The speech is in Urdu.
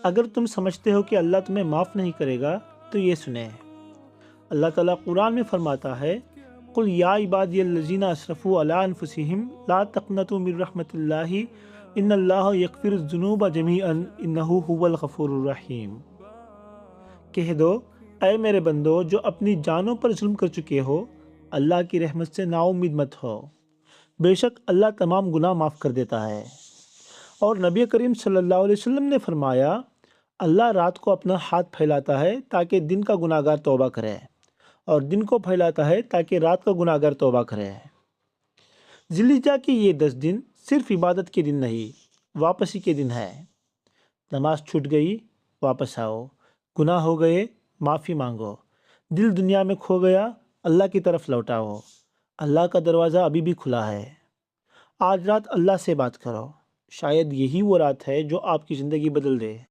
اگر تم سمجھتے ہو کہ اللہ تمہیں معاف نہیں کرے گا تو یہ سنیں، اللہ تعالیٰ قرآن میں فرماتا ہے قل یا عبادی الذین اسرفوا علی انفسہم لا تقنطوا من رحمت اللہ ان اللہ یغفر الذنوب جمیعا انہ هو الغفور الرحیم۔ کہہ دو اے میرے بندو جو اپنی جانوں پر ظلم کر چکے ہو، اللہ کی رحمت سے نا امید مت ہو، بے شک اللہ تمام گناہ معاف کر دیتا ہے۔ اور نبی کریم صلی اللہ علیہ وسلم نے فرمایا اللہ رات کو اپنا ہاتھ پھیلاتا ہے تاکہ دن کا گناہ گار توبہ کرے، اور دن کو پھیلاتا ہے تاکہ رات کا گناہ گار توبہ کرے۔ ذی الحجہ کے یہ 10 دن صرف عبادت کے دن نہیں، واپسی کے دن ہے۔ نماز چھوٹ گئی، واپس آؤ، گناہ ہو گئے، معافی مانگو، دل دنیا میں کھو گیا، اللہ کی طرف لوٹاؤ، اللہ کا دروازہ ابھی بھی کھلا ہے۔ آج رات اللہ سے بات کرو، شاید یہی وہ رات ہے جو آپ کی زندگی بدل دے۔